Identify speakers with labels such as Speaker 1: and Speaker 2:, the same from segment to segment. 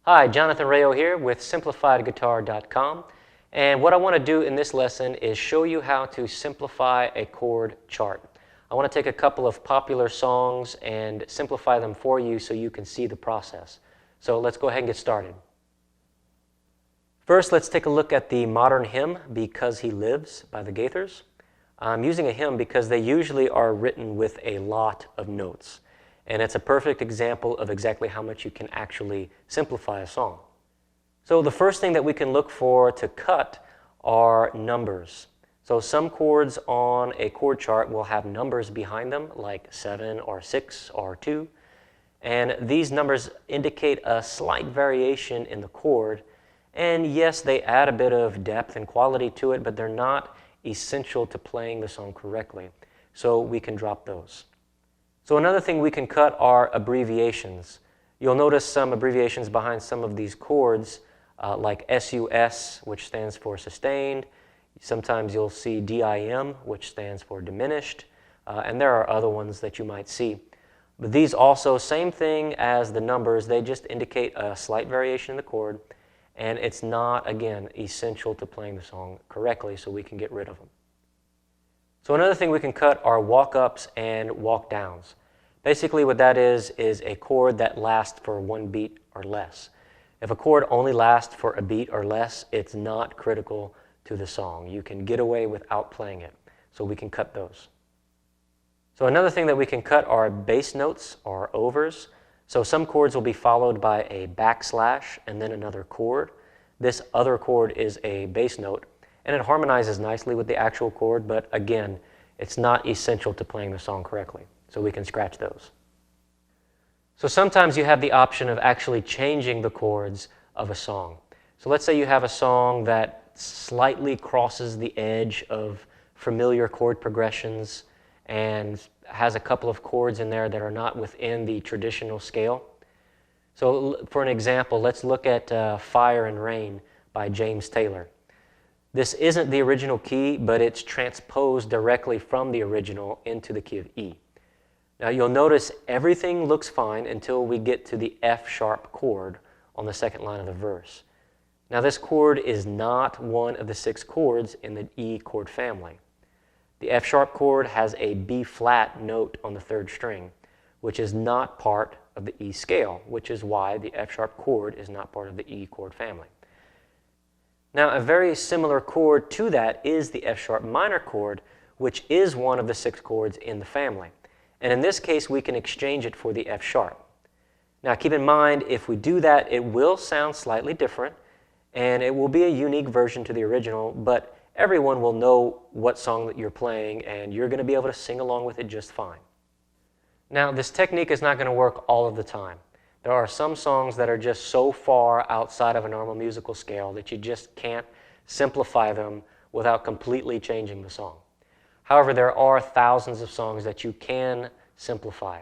Speaker 1: Hi, Jonathan Rayo here with SimplifiedGuitar.com, and what I want to do in this lesson is show you how to simplify a chord chart. I want to take a couple of popular songs and simplify them for you so you can see the process. So let's go ahead and get started. First, let's take a look at the modern hymn, Because He Lives by the Gaithers. I'm using a hymn because they usually are written with a lot of notes. And it's a perfect example of exactly how much you can actually simplify a song. So the first thing that we can look for to cut are numbers. So some chords on a chord chart will have numbers behind them, like 7 or 6 or 2. And these numbers indicate a slight variation in the chord. And yes, they add a bit of depth and quality to it, but they're not essential to playing the song correctly. So we can drop those. So another thing we can cut are abbreviations. You'll notice some abbreviations behind some of these chords, like SUS, which stands for sustained. Sometimes you'll see DIM, which stands for diminished, and there are other ones that you might see. But these also, same thing as the numbers, they just indicate a slight variation in the chord, and it's not, again, essential to playing the song correctly, so we can get rid of them. So another thing we can cut are walk-ups and walk-downs. Basically what that is a chord that lasts for 1 beat or less. If a chord only lasts for a beat or less, it's not critical to the song. You can get away without playing it, so we can cut those. So another thing that we can cut are bass notes or overs. So some chords will be followed by a backslash and then another chord. This other chord is a bass note, and it harmonizes nicely with the actual chord, but again, it's not essential to playing the song correctly, so we can scratch those. So sometimes you have the option of actually changing the chords of a song. So let's say you have a song that slightly crosses the edge of familiar chord progressions and has a couple of chords in there that are not within the traditional scale. So for an example, let's look at Fire and Rain by James Taylor. This isn't the original key, but it's transposed directly from the original into the key of E. Now you'll notice everything looks fine until we get to the F sharp chord on the second line of the verse. Now this chord is not one of the 6 chords in the E chord family. The F sharp chord has a B flat note on the 3rd string, which is not part of the E scale, which is why the F sharp chord is not part of the E chord family. Now, a very similar chord to that is the F sharp minor chord, which is one of the 6 chords in the family. And in this case, we can exchange it for the F sharp. Now, keep in mind, if we do that, it will sound slightly different, and it will be a unique version to the original, but everyone will know what song that you're playing, and you're going to be able to sing along with it just fine. Now, this technique is not going to work all of the time. There are some songs that are just so far outside of a normal musical scale that you just can't simplify them without completely changing the song. However, there are thousands of songs that you can simplify.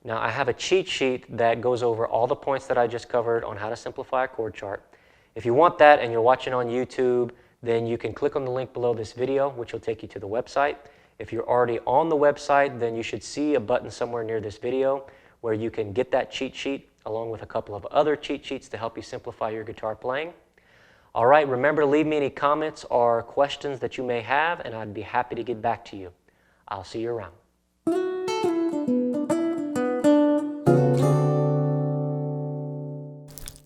Speaker 1: Now, I have a cheat sheet that goes over all the points that I just covered on how to simplify a chord chart. If you want that and you're watching on YouTube, then you can click on the link below this video, which will take you to the website. If you're already on the website, then you should see a button somewhere near this video where you can get that cheat sheet along with a couple of other cheat sheets to help you simplify your guitar playing. All right, remember to leave me any comments or questions that you may have, and I'd be happy to get back to you. I'll see you around.